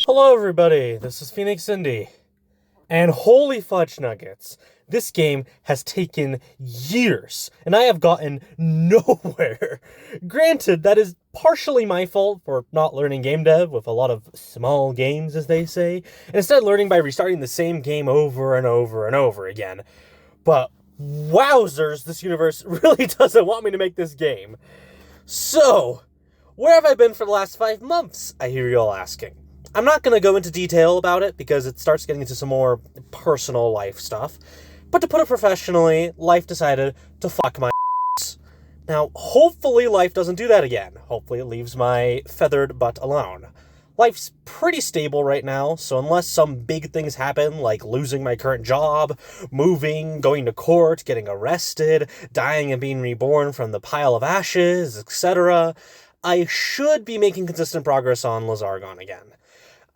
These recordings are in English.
Hello everybody, this is Phoenix Indy. And holy fudge nuggets, this game has taken years, and I have gotten nowhere. Granted, that is partially my fault for not learning game dev with a lot of small games, as they say, and instead learning by restarting the same game over and over and over again. But wowzers, this universe really doesn't want me to make this game. So, where have I been for the last 5 months, I hear you all asking. I'm not going to go into detail about it because it starts getting into some more personal life stuff. But to put it professionally, life decided to fuck my ass. Now, hopefully life doesn't do that again. Hopefully it leaves my feathered butt alone. Life's pretty stable right now, so unless some big things happen, like losing my current job, moving, going to court, getting arrested, dying and being reborn from the pile of ashes, etc., I should be making consistent progress on Lizargon again.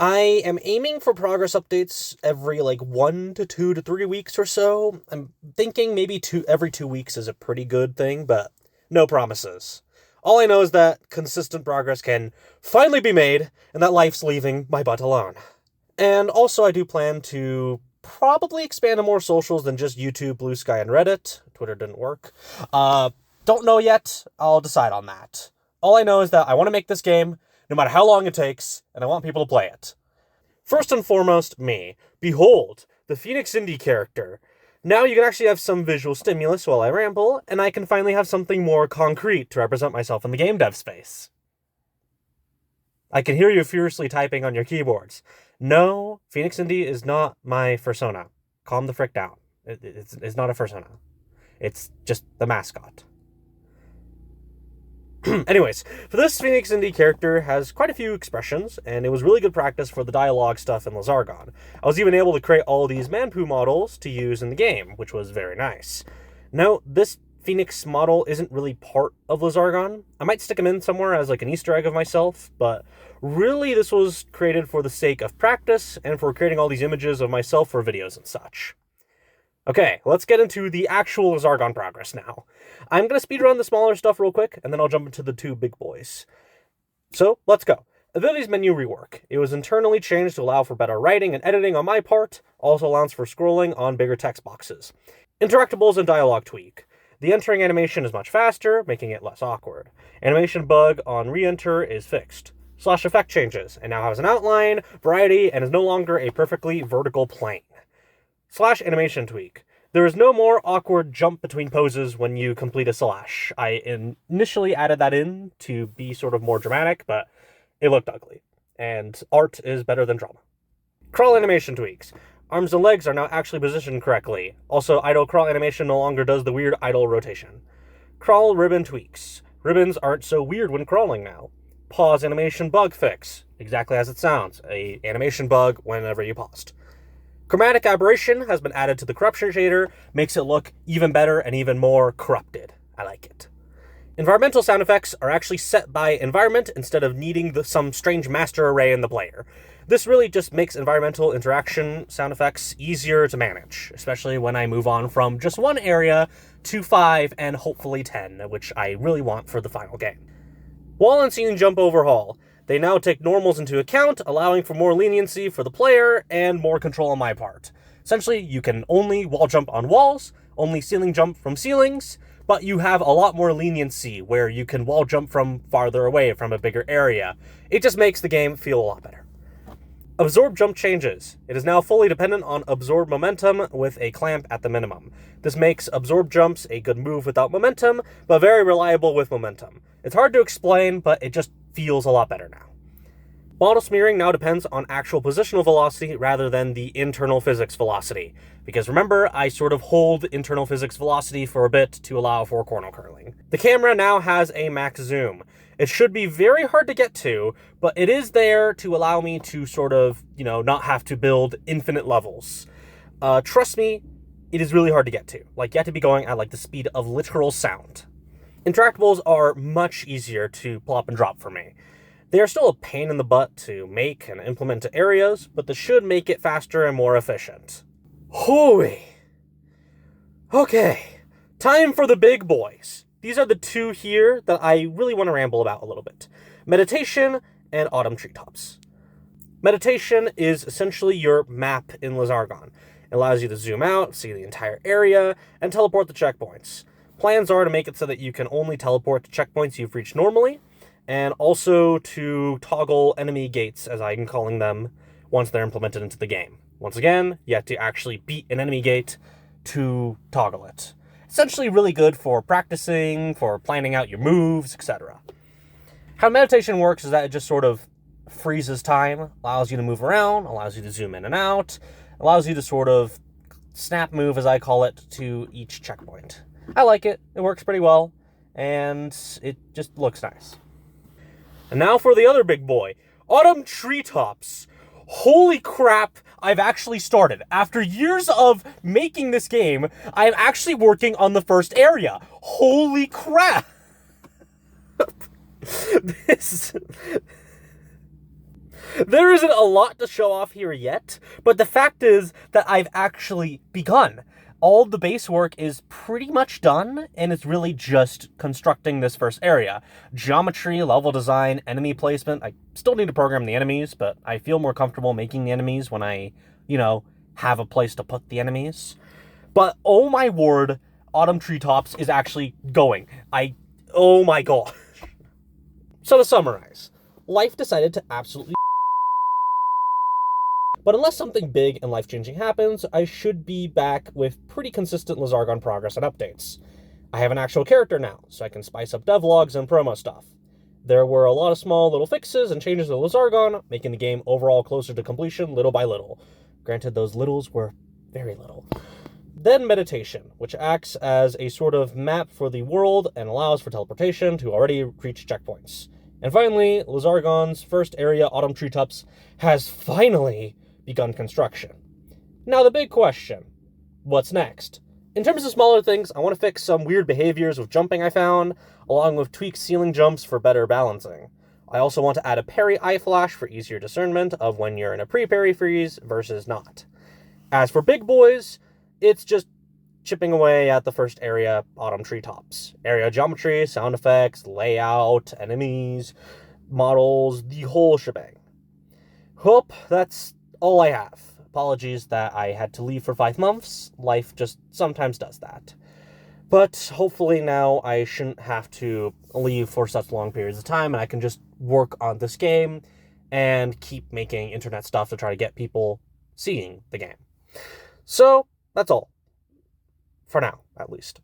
I am aiming for progress updates every 1 to 2 to 3 weeks or so. I'm thinking maybe every 2 weeks is a pretty good thing, but no promises. All I know is that consistent progress can finally be made, and that life's leaving my butt alone. And also I do plan to probably expand to more socials than just YouTube, Blue Sky, and Reddit. Twitter didn't work. Don't know yet. I'll decide on that. All I know is that I want to make this game, no matter how long it takes, and I want people to play it. First and foremost, me. Behold, the Phoenix Indy character. Now you can actually have some visual stimulus while I ramble, and I can finally have something more concrete to represent myself in the game dev space. I can hear you furiously typing on your keyboards. No, Phoenix Indy is not my persona. Calm the frick down. It's not a persona. It's just the mascot. Anyways, for this Phoenix Indy character has quite a few expressions, and it was really good practice for the dialogue stuff in Lizargon. I was even able to create all these Manpoo models to use in the game, which was very nice. Now, this Phoenix model isn't really part of Lizargon. I might stick him in somewhere as an Easter egg of myself, but really this was created for the sake of practice and for creating all these images of myself for videos and such. Okay, let's get into the actual Lizargon progress now. I'm going to speedrun the smaller stuff real quick, and then I'll jump into the two big boys. So, let's go. Abilities menu rework. It was internally changed to allow for better writing and editing on my part, also allows for scrolling on bigger text boxes. Interactables and dialogue tweak. The entering animation is much faster, making it less awkward. Animation bug on re-enter is fixed. Slash effect changes, and now has an outline, variety, and is no longer a perfectly vertical plane. Slash animation tweak. There is no more awkward jump between poses when you complete a slash. I initially added that in to be sort of more dramatic, but it looked ugly. And art is better than drama. Crawl animation tweaks. Arms and legs are now actually positioned correctly. Also, idle crawl animation no longer does the weird idle rotation. Crawl ribbon tweaks. Ribbons aren't so weird when crawling now. Pause animation bug fix. Exactly as it sounds. A animation bug whenever you paused. Chromatic aberration has been added to the corruption shader, makes it look even better and even more corrupted. I like it. Environmental sound effects are actually set by environment instead of needing some strange master array in the player. This really just makes environmental interaction sound effects easier to manage, especially when I move on from just one area to 5 and hopefully 10, which I really want for the final game. Wall and ceiling jump overhaul. They now take normals into account, allowing for more leniency for the player and more control on my part. Essentially, you can only wall jump on walls, only ceiling jump from ceilings, but you have a lot more leniency where you can wall jump from farther away from a bigger area. It just makes the game feel a lot better. Absorb jump changes. It is now fully dependent on absorb momentum with a clamp at the minimum. This makes absorb jumps a good move without momentum, but very reliable with momentum. It's hard to explain, but it just feels a lot better now. Model smearing now depends on actual positional velocity rather than the internal physics velocity. Because remember, I sort of hold internal physics velocity for a bit to allow for corner curling. The camera now has a max zoom. It should be very hard to get to, but it is there to allow me to sort of, not have to build infinite levels. Trust me, it is really hard to get to. You have to be going at the speed of literal sound. Interactables are much easier to plop and drop for me. They are still a pain in the butt to make and implement to areas, but this should make it faster and more efficient. Hooey! Okay, time for the big boys. These are the two here that I really want to ramble about a little bit. Meditation and Autumn Treetops. Meditation is essentially your map in Lizargon. It allows you to zoom out, see the entire area, and teleport to checkpoints. Plans are to make it so that you can only teleport to checkpoints you've reached normally, and also to toggle enemy gates, as I'm calling them, once they're implemented into the game. Once again, you have to actually beat an enemy gate to toggle it. Essentially really good for practicing, for planning out your moves, etc. How meditation works is that it just sort of freezes time, allows you to move around, allows you to zoom in and out, allows you to sort of snap move, as I call it, to each checkpoint. I like it. It works pretty well, and it just looks nice. And now for the other big boy, Autumn Treetops. Holy crap, I've actually started. After years of making this game, I'm actually working on the first area. Holy crap! There isn't a lot to show off here yet, but the fact is that I've actually begun. All the base work is pretty much done, and it's really just constructing this first area. Geometry, level design, enemy placement. I still need to program the enemies, but I feel more comfortable making the enemies when I, have a place to put the enemies. But oh my word, Autumn Treetops is actually going. Oh my god. So to summarize, life decided to absolutely but unless something big and life-changing happens, I should be back with pretty consistent Lizargon progress and updates. I have an actual character now, so I can spice up devlogs and promo stuff. There were a lot of small little fixes and changes to Lizargon, making the game overall closer to completion little by little. Granted, those littles were very little. Then meditation, which acts as a sort of map for the world and allows for teleportation to already reach checkpoints. And finally, Lizargon's first area, Autumn Treetops, has finally begun construction. Now the big question, what's next? In terms of smaller things, I want to fix some weird behaviors with jumping I found, along with tweak ceiling jumps for better balancing. I also want to add a parry eye flash for easier discernment of when you're in a pre-parry freeze versus not. As for big boys, it's just chipping away at the first area, Autumn Treetops. Area geometry, sound effects, layout, enemies, models, the whole shebang. Hope that's all I have. Apologies that I had to leave for 5 months. Life just sometimes does that. But hopefully now I shouldn't have to leave for such long periods of time, and I can just work on this game and keep making internet stuff to try to get people seeing the game. So, that's all. For now, at least.